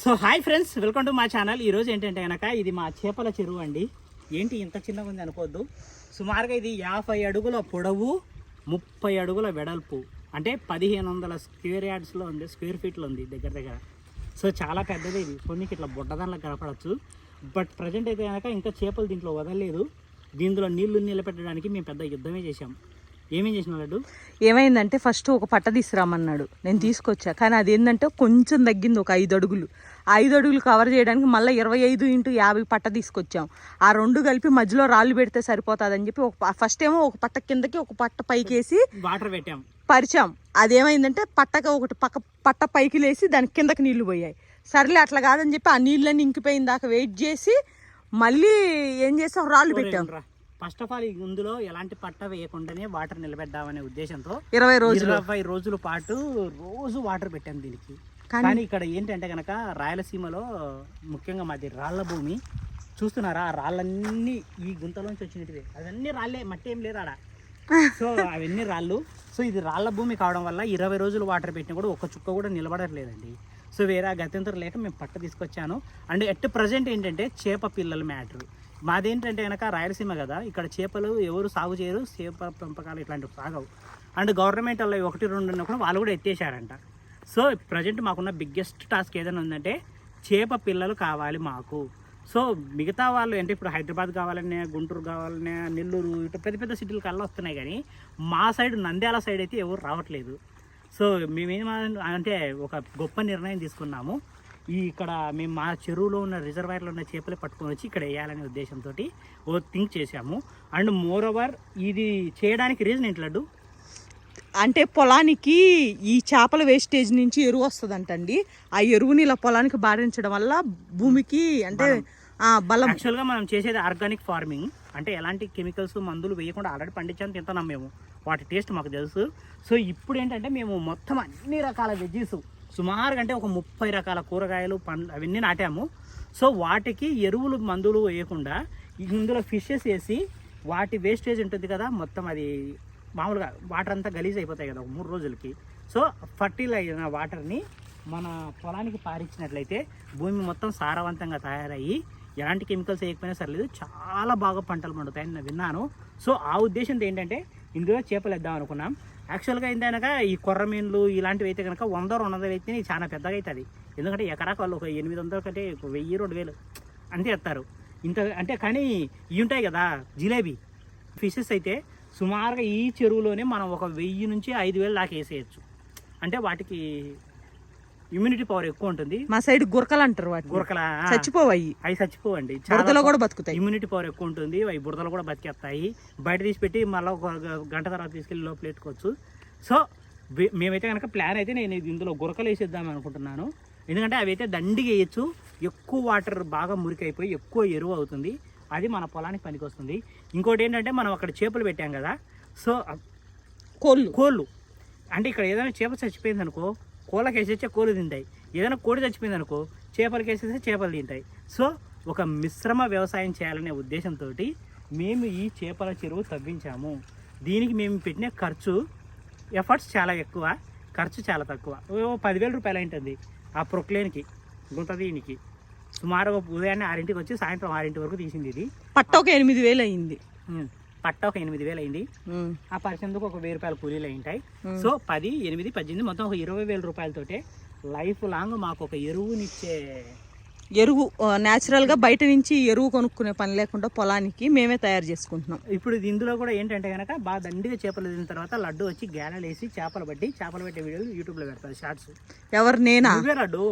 So hi friends, welcome to మా channel. ఈరోజు ఏంటంటే కనుక ఇది మా చేపల చెరువు అండి. ఏంటి ఇంత చిన్నగా ఉంది అనుకోవద్దు. సుమారుగా ఇది 50 అడుగుల పొడవు, 30 అడుగుల వెడల్పు, అంటే 1500 స్క్వేర్ యార్డ్స్లో ఉంది, స్క్వేర్ ఫీట్లో ఉంది దగ్గర దగ్గర. సో చాలా పెద్దది ఇది. కొన్నికి ఇట్లా బుడ్డదానిలో కనపడచ్చు. బట్ ప్రజెంట్ అయితే కనుక ఇంకా చేపలు దీంట్లో వదలలేదు. దీంట్లో నీళ్లు నిలబెట్టడానికి మేము పెద్ద యుద్ధమే చేసాం. ఏమేం చేసిన లడ్డు? ఏమైందంటే ఫస్ట్ ఒక పట్ట తీసుకురామన్నాడు, నేను తీసుకొచ్చా. కానీ అదేంటంటే కొంచెం తగ్గింది, ఒక 5 అడుగులు. 5 అడుగులు కవర్ చేయడానికి మళ్ళీ 25x50 పట్ట తీసుకొచ్చాం. ఆ రెండు కలిపి మధ్యలో రాళ్ళు పెడితే సరిపోతుందని చెప్పి ఫస్ట్ ఏమో ఒక పట్ట కిందకి ఒక పట్ట పైకి వేసి వాటర్ పెట్టాం, పరిచాం. అదేమైందంటే పట్టక ఒకటి పట్ట పైకి లేసి దాని కిందకి నీళ్లు పోయాయి. సర్లే అట్లా కాదని చెప్పి ఆ నీళ్ళని ఇంకిపోయిన దాకా వెయిట్ చేసి మళ్ళీ ఏం చేసాం, రాళ్ళు పెట్టాం. ఫస్ట్ ఆఫ్ ఆల్ ఇందులో ఎలాంటి పట్ట వేయకుండానే వాటర్ నిలబెట్టామనే ఉద్దేశంతో 20 రోజుల పాటు రోజు వాటర్ పెట్టాం దీనికి. కానీ ఇక్కడ ఏంటంటే కనుక రాయలసీమలో ముఖ్యంగా మాది రాళ్ల భూమి. చూస్తున్నారా, ఆ రాళ్ళన్నీ ఈ గుంతలోంచి వచ్చినట్టువే. అవన్నీ రాళ్ళే, మట్టి ఏం లేదు ఆడ. సో అవన్నీ రాళ్ళు. సో ఇది రాళ్ల భూమి కావడం వల్ల 20 రోజులు వాటర్ పెట్టినా కూడా ఒక్క చుక్క కూడా నిలబడట్లేదండి. సో వేరే గత్యంతరం లేక మేము పట్ట తీసుకొచ్చాను. అండ్ ఎట్ ప్రజెంట్ ఏంటంటే చేప పిల్లల మ్యాటర్. మాదేంటంటే కనుక రాయలసీమ కదా, ఇక్కడ చేపలు ఎవరు సాగు చేయరు, చేప పెంపకాలు ఇట్లాంటివి సాగవు. అండ్ గవర్నమెంట్ వాళ్ళు 1-2 ఉన్నప్పుడు వాళ్ళు కూడా ఎత్తేసారంట. సో ప్రజెంట్ మాకున్న బిగ్గెస్ట్ టాస్క్ ఏదైనా ఉందంటే చేప పిల్లలు కావాలి మాకు. సో మిగతా వాళ్ళు అంటే ఇప్పుడు హైదరాబాద్ కావాలనే, గుంటూరు కావాలనే, నెల్లూరు ఇటు పెద్ద పెద్ద సిటీలు కల్లా వస్తున్నాయి. కానీ మా సైడ్ నంద్యాల సైడ్ అయితే ఎవరు రావట్లేదు. సో మేమేం అంటే ఒక గొప్ప నిర్ణయం తీసుకున్నాము. ఇక్కడ మేము మా చెరువులో ఉన్న రిజర్వాయర్లో ఉన్న చేపలు పట్టుకొని వచ్చి ఇక్కడ వేయాలనే ఉద్దేశంతో థింక్ చేశాము. అండ్ మోర్ ఓవర్ ఇది చేయడానికి రీజన్ ఏంటి లడ్డు? అంటే పొలానికి ఈ చేపల వేస్టేజ్ నుంచి ఎరువు వస్తుందంటండి. ఆ ఎరువుని ఇలా పొలానికి బారించడం వల్ల భూమికి అంటే బలం. యాక్చువల్గా మనం చేసేది ఆర్గానిక్ ఫార్మింగ్, అంటే ఎలాంటి కెమికల్స్ మందులు వేయకుండా ఆల్రెడీ పండించాను, తింటున్నాం మేము. వాటి టేస్ట్ మాకు తెలుసు. సో ఇప్పుడు ఏంటంటే మేము మొత్తం అన్ని రకాల వెజ్జీస్ సుమారుగా అంటే ఒక 30 రకాల కూరగాయలు, పండ్లు అవన్నీ నాటాము. సో వాటికి ఎరువులు మందులు వేయకుండా ఇందులో ఫిషెస్ వేసి వాటి వేస్టేజ్ ఉంటుంది కదా, మొత్తం అది మామూలుగా వాటర్ అంతా గలీజ్ అయిపోతాయి కదా ఒక 3 రోజులకి. సో ఫర్టిల్ అయిన వాటర్ని మన పొలానికి పారించినట్లయితే భూమి మొత్తం సారవంతంగా తయారయ్యి ఎలాంటి కెమికల్స్ వేయకపోయినా సర్లేదు, చాలా బాగా పంటలు పండుతాయని నేను విన్నాను. సో ఆ ఉద్దేశంతో ఏంటంటే ఇందులో చేపలు వేద్దాం అనుకున్నాం. యాక్చువల్గా ఏంటనక ఈ కొర్రమీన్లు ఇలాంటివి అయితే కనుక 100-200 అయితే చాలా పెద్దగా అవుతుంది. ఎందుకంటే ఎకరాకు వాళ్ళు ఒక 800 కంటే 1000-2000 అంతే ఎత్తారు. ఇంత అంటే కానీ ఇవి ఉంటాయి కదా జిలేబీ ఫిషెస్ అయితే సుమారుగా ఈ చెరువులోనే మనం ఒక 1000 నుంచి 5000 దాకా వేసేయచ్చు. అంటే వాటికి ఇమ్యూనిటీ పవర్ ఎక్కువ ఉంటుంది. మా సైడ్ గురకలు అంటారు, వాటి గురకల చచ్చిపోవాయి, అవి చచ్చిపోవండి, బురదలో కూడా బతుకుతాయి. ఇమ్యూనిటీ పవర్ ఎక్కువ ఉంటుంది, అవి బురదలు కూడా బతికేస్తాయి. బయట తీసి పెట్టి మళ్ళీ ఒక గంట తర్వాత తీసుకెళ్ళి లోపల పెట్టుకోవచ్చు. సో మేమైతే కనుక ప్లాన్ అయితే నేను ఇందులో గురకలు వేసేద్దాం అనుకుంటున్నాను. ఎందుకంటే అవి అయితే దండిగా వేయచ్చు, ఎక్కువ వాటర్ బాగా మురికైపోయి ఎక్కువ ఎరువు అవుతుంది. అది మన పొలానికి పనికి వస్తుంది. ఇంకోటి ఏంటంటే మనం అక్కడ చేపలు పెట్టాం కదా, సో కోళ్ళు అంటే ఇక్కడ ఏదైనా చేప చచ్చిపోయింది అనుకో, కోళ్ళకి వేసేస్తే కోళ్ళు తింటాయి. ఏదైనా కోడి చచ్చిపోయింది అనుకో, చేపలకి వేసేస్తే చేపలు తింటాయి. సో ఒక మిశ్రమ వ్యవసాయం చేయాలనే ఉద్దేశంతో మేము ఈ చేపల చెరువు తవ్వించాము. దీనికి మేము పెట్టిన ఖర్చు, ఎఫర్ట్స్ చాలా ఎక్కువ, ఖర్చు చాలా తక్కువ. 10,000 రూపాయలు ఉంటుంది ఆ ప్రొక్లేన్కి, గుంత దీనికి. సుమారుగా ఉదయాన్నే 6ంటికి వచ్చి సాయంత్రం 6 వరకు తీసింది. ఇది పట్ట ఒక 8,000 అయింది. పట్ట ఒక 8,000 అయింది. ఆ పరిచందుకు ఒక 1,000 రూపాయలు కూలీలు అయింటాయి. సో 10, 8, 18 మొత్తం ఒక 20,000 రూపాయలతోటే లైఫ్ లాంగ్ మాకు ఒక ఎరువునిచ్చే ఎరువు న్యాచురల్గా బయట నుంచి ఎరువు కొనుక్కునే పని లేకుండా పొలానికి మేమే తయారు చేసుకుంటున్నాం. ఇప్పుడు ఇందులో కూడా ఏంటంటే కనుక బాగా దండిగా చేపలు తిన్న తర్వాత లడ్డు వచ్చి గ్యాలలు వేసి చేపలు పెట్టే వీడియోలు యూట్యూబ్లో పెడతారు, షార్ట్స్. ఎవరు? నేనా? లడ్డు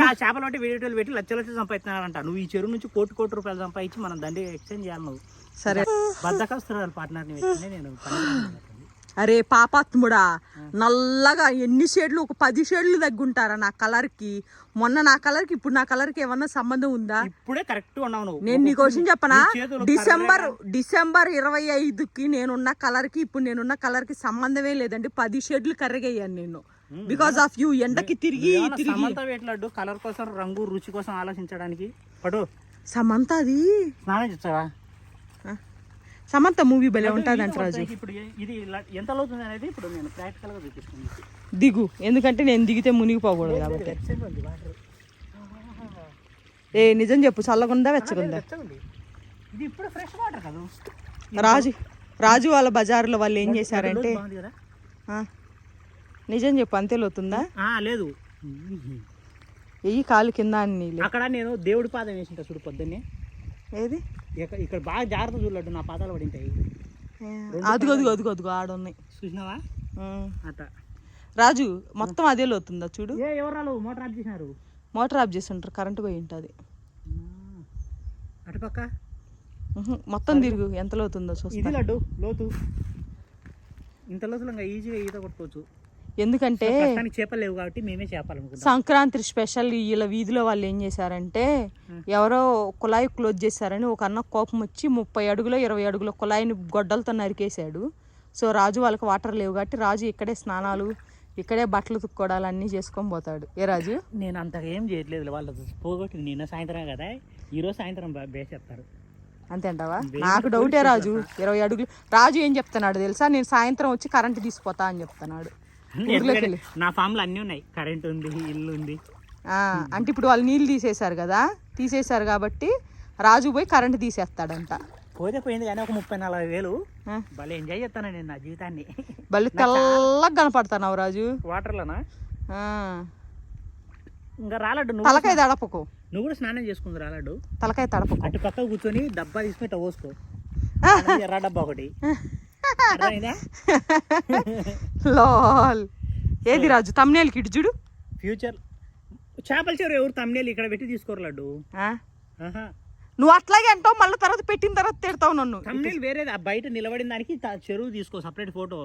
ఆ చేపలు పట్టి వీడియోలు పెట్టి లక్షలు సంపాదిస్తున్నారంట. నువ్వు ఈ చెరువు నుంచి కోటి రూపాయలు సంపాదించి మనం దండిగా ఎక్స్చేంజ్ చేయాలి. నువ్వు సరే బద్దకస్తున్నారు పార్ట్నర్ని పెట్టుకుని నేను. అరే పాపాత్ముడా, నల్లగా ఎన్ని షేడ్లు, ఒక 10 షేడ్లు తగ్గుంటారా నా కలర్కి? మొన్న నా కలర్కి ఇప్పుడు నా కలర్కి ఏమన్నా సంబంధం ఉందా? ఇప్పుడే కరెక్ట్ ఉన్నావు. నేను నీకు క్వశ్చన్ చెప్పనా? డిసెంబర్ 25కి నేనున్న కలర్కి ఇప్పుడు నేనున్న కలర్కి సంబంధమే లేదండి. 10 షేడ్లు కర్రగయ్యాను నేను, బికాస్ ఆఫ్ యూ. ఎండకి తిరిగి కలర్ కోసం, రంగు, రుచి కోసం ఆలోచించడానికి పడు. సమంత అది స్నానం చేస్తావా? సమంత మూవీ భలే ఉంటుంది అంట రాజు. ఇప్పుడు ఇది ఎంత అవుతుంది అనేది ఇప్పుడు నేను ప్రాక్టికల్గా చూపిస్తాను. దిగు, ఎందుకంటే నేను దిగితే మునిగిపోకూడదు కాబట్టి. ఏ నిజం చెప్పు, చల్లగుందా వెచ్చగుందా? వెచ్చగుంది. ఇది ఇప్పుడు ఫ్రెష్ వాటర్ కదా. రాజు వాళ్ళ బజార్లో వాళ్ళు ఏం చేశారంటే, బాగుంది కదా. నిజం చెప్పు, అంతే లోతుందా? లేదు, ఎయ్యి కాలు కింద అని నీళ్ళు. అక్కడ నేను దేవుడి పాదం వేసింటా చూడు పొద్దున్నే. ఏది ఇక్కడ బాగా జాగ్రత్త చూడలేదు, నా పాదాలు పడింటాయి. అదిగో అదిగో అదిగో అదిగో ఆడున్నాయి, చూసినావా? అట్ట రాజు మొత్తం అదే లోతుందా చూడు. ఎవరు మోటార్ ఆఫ్ చేసినారు? మోటార్ ఆఫ్ చేసి ఉంటారు, కరెంటు పోయి ఉంటుంది. అటుపక్క మొత్తం తిరుగు, ఎంత లోతుందో చూస్తా. ఇది లడ్డు లోతు, ఇంత లోతులో ఈజీగా ఈత కొట్టుకోవచ్చు. ఎందుకంటే చేపలు లేవు కాబట్టి మేమే చేపాలనుకుంటాం. సంక్రాంతి స్పెషల్ ఇలా వీధిలో వాళ్ళు ఏం చేశారంటే, ఎవరో కుళాయి క్లోజ్ చేశారని ఒక అన్న కోపం వచ్చి 30 అడుగులో 20 అడుగుల కుళాయిని గొడ్డలతో నరికేశాడు. సో రాజు వాళ్ళకి వాటర్ లేవు కాబట్టి రాజు ఇక్కడే స్నానాలు, ఇక్కడే బట్టలు తుక్కోవడాలు అన్నీ చేసుకొని పోతాడు. ఏ రాజు? నేను అంతగా ఏం చేయట్లేదు, వాళ్ళు పోగొట్టి నిన్న సాయంత్రం కదా, ఈరోజు సాయంత్రం వేసేస్తారు. అంతే అంటావా? నాకు డౌటే రాజు, 20 అడుగులు. రాజు ఏం చెప్తున్నాడు తెలుసా, నేను సాయంత్రం వచ్చి కరెంటు తీసిపోతా అని చెప్తున్నాడు. నా ఫామ్ లో అన్ని ఉన్నాయి, కరెంట్ ఉంది, ఇల్లు ఉంది. అంటే ఇప్పుడు వాళ్ళు నీళ్ళు తీసేశారు కదా, తీసేశారు కాబట్టి రాజు పోయి కరెంటు తీసేస్తాడంట. పోతే పోయింది కానీ ఒక 30-40 వేలు భలే ఎంజాయ్ చేస్తాను నేను నా జీవితాన్ని. భలే తెల్లగా కనపడుతున్నావు రాజు వాటర్లోనా. ఇంకా రాలడ్డు, తలకాయ తడపకు, నువ్వు కూడా స్నానం చేసుకుంది రాలడ్డు. తలకాయ తడపకు, అటు పక్క కూర్చొని డబ్బా తీసుకుని పోసుకో, ఎర్ర డబ్బా ఒకటి. లాల్ ఏది రాజు తమ్నేల్ కిట్ చూడు. ఫ్యూచర్ చేపల చెరువు ఎవరు తమ్నేల్ ఇక్కడ పెట్టి తీసుకోరు లడ్డు. నువ్వు అట్లాగే అంటావు, మళ్ళీ తర్వాత పెట్టిన తర్వాత తిడతావు నన్ను. తమ్నేల్ వేరే, బయట నిలబడిన దానికి చెరువు తీసుకో, సపరేట్ ఫోటో,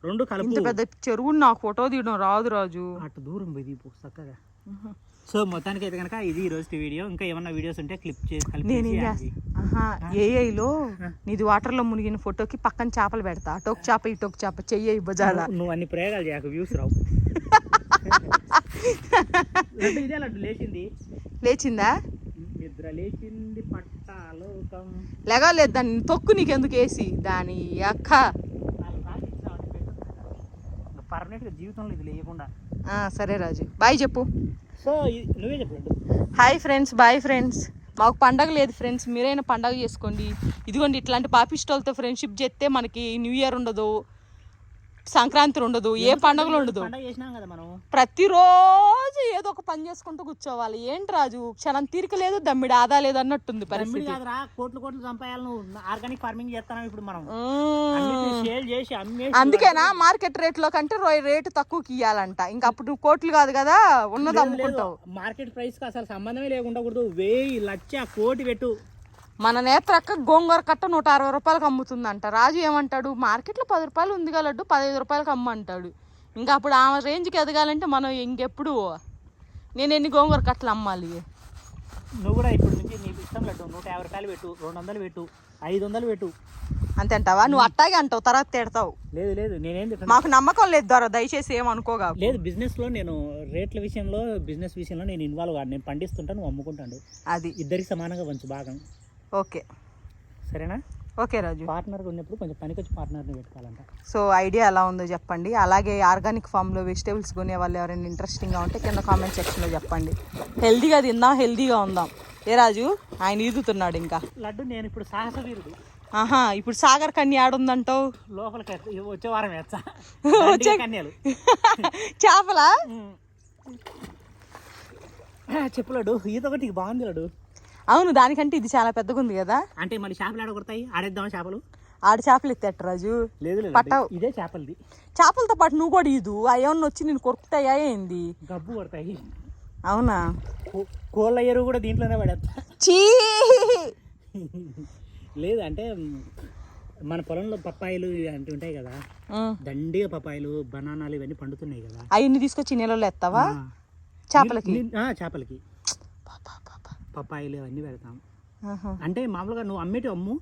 రెండు కలుపు. ఇంత పెద్ద చెరువు నాకు ఫోటో తీయడం రాదు రాజు, అటు దూరం పోయి చక్కగా. సో మొత్తానికి అయితే కనుక ఇది ఈ రోజు వీడియో. ఇంకా ఏమన్నా వీడియోస్ ఉంటే క్లిప్ చేసి ఏఐలో నీది వాటర్ లో మునిగిన ఫోటోకి పక్కన చేపలు పెడతా, అటోక్ చేప ఇటోక్ చేప చెయ్యి బజారా. నువ్వు అన్ని ప్రయోగాలు చేయకు, వ్యూస్ రావు. ఇదే లడ్డు లేచింది, లేచిందా? నిద్ర లేచింది పట్టాలోకం. లేగలేదు దాన్ని తొక్కు, నీకెందుకు వేసి దాని అక్క పర్మనెంట్ గా జీవితంలో ఇది లేకుండా. సరే రాజు, బాయ్ చెప్పు. సో నువ్వే చెప్పండి. Hi friends, bye friends. మాకు పండగ లేదు ఫ్రెండ్స్, మీరైనా పండగ చేసుకోండి. ఇదిగోండి ఇట్లాంటి పాపిస్టోల్తో ఫ్రెండ్షిప్ చేస్తే మనకి న్యూ ఇయర్ ఉండదు, సంక్రాంతి ఉండదు, ఏ పండుగలు ఉండదు. ప్రతిరోజు ఏదో ఒక పని చేసుకుంటూ కూర్చోవాలి. ఏంటి రాజు క్షణం తీరిక లేదు, దమ్మిడి ఆదా లేదు అన్నట్టుంది పరిస్థితి. కోట్లు సంపాయాలి, నువ్వు ఆర్గానిక్ ఫార్మింగ్ చేస్తాను ఇప్పుడు మనం. అందుకేనా మార్కెట్ రేట్ లో కంటే రేటు తక్కువకి ఇయ్యాలంట. ఇంకా అప్పుడు కోట్లు కాదు కదా ఉన్నది అమ్ముకుంటావు. మార్కెట్ ప్రైస్ కి అసలు సంబంధమే లేకుండా 1000 లక్ష కోటి పెట్టు. మన నేత్రక్క గోంగూర కట్ట 160 రూపాయలకు అమ్ముతుందంట. రాజు ఏమంటాడు, మార్కెట్లో 10 రూపాయలు ఉంది కదా లడ్డు, 15 రూపాయలకు అమ్మంటాడు. ఇంకా అప్పుడు ఆమె రేంజ్కి ఎదగాలంటే మనం ఇంకెప్పుడు నేను ఎన్ని గోంగూర కట్టలు అమ్మాలి? నువ్వు కూడా ఇప్పుడు నుంచి నీకు ఇష్టం లడ్డు, 150 రూపాయలు పెట్టు, 200 పెట్టు, 500 పెట్టు. అంతే అంటావా? నువ్వు అట్టాగే అంటావు, తర్వాత తిడతావు. లేదు లేదు, నేనేం మాకు నమ్మకం లేదు ద్వారా, దయచేసి ఏమనుకోగా. లేదు, బిజినెస్ లో నేను రేట్ల విషయంలో, బిజినెస్ విషయంలో నేను ఇన్వాల్వ్ కాదు. నేను పండిస్తుంటా, నువ్వు అమ్ముకుంటాను, అది ఇద్దరికి సమానంగా వంచు భాగం. ఓకే సరేనా? ఓకే రాజు. పార్ట్నర్గా ఉన్నప్పుడు కొంచెం పనికొచ్చి పార్ట్నర్ని పెట్టుకోవాలంట. సో ఐడియా ఎలా ఉందో చెప్పండి. అలాగే ఆర్గానిక్ ఫామ్లో వెజిటేబుల్స్ కొనే వాళ్ళు ఎవరైనా ఇంట్రెస్టింగ్గా ఉంటే కింద కామెంట్ సెక్షన్లో చెప్పండి. హెల్దీగా తిందాం, హెల్దీగా ఉందాం. ఏ రాజు ఆయన ఈదుతున్నాడు ఇంకా లడ్డు. నేను ఇప్పుడు సాహస వీరుడు. ఇప్పుడు సాగర్ కన్య ఆడుందంటావు. లోపలికి వచ్చే వారం వచ్చే కన్యలు చేపలా చెప్పు లడ్డు. ఈత ఒకటి బాగుంది లడ్డు. అవును, దానికంటే ఇది చాలా పెద్దగా ఉంది కదా. అంటే మళ్ళీ చేపలు ఆడగొడతాయి, ఆడేద్దామా చేపలు? ఆడ చేపలు ఎత్తేట రాజు. లేదు పట్టావు, ఇదే చేపలది. చేపలతో పాటు నువ్వు కూడా ఈదు, ఏమన్నా వచ్చి నేను కొరుకుతాయా ఏంది? గబ్బు కొడతాయి. అవునా? కోళ్ళ ఎరువు కూడా దీంట్లోనే పడేస్తా. చీ లేదు అంటే మన పొలంలో పప్పాయిలు అంటే ఉంటాయి కదా, దండిగా పప్పాయిలు, బనానాలు ఇవన్నీ పండుతున్నాయి కదా, అవన్నీ తీసుకొచ్చి నీళ్ళలో ఎత్తావా? చేపలకి పప్పాయిలు అవన్నీ పెడతాం. అంటే మామూలుగా నువ్వు అమ్మేటివి అమ్ము,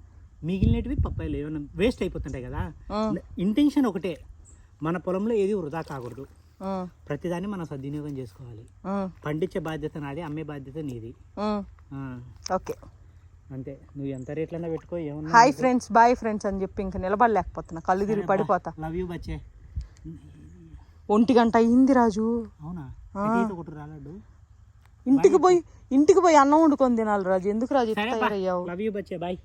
మిగిలినవి పప్పాయిలు ఏమైనా వేస్ట్ అయిపోతుంటాయి కదా. ఇంటెన్షన్ ఒకటే, మన పొలంలో ఏది వృధా కాకూడదు, ప్రతిదాన్ని మనం సద్వినియోగం చేసుకోవాలి. పండించే బాధ్యత నాది, అమ్మే బాధ్యత నీది. ఓకే అంతే. నువ్వు ఎంత రేట్లన్నా పెట్టుకో. ఏమన్నా హాయ్ ఫ్రెండ్స్, బాయ్ ఫ్రెండ్స్ అని చెప్పి ఇంకా నిలబడలేకపోతున్నా, కళ్ళు తిరిగి పడిపోతా. Love you బచ్చే. 1 గంట అయింది రాజు. అవునా? కొట్టు రాలడ్డు. ఇంటికి పోయి అన్నం వండుకొని తినాలి రాజు. ఎందుకు రాజు ఇట్లా తయారయ్యావు? లవ్ యూ బచ్చే బాయ్.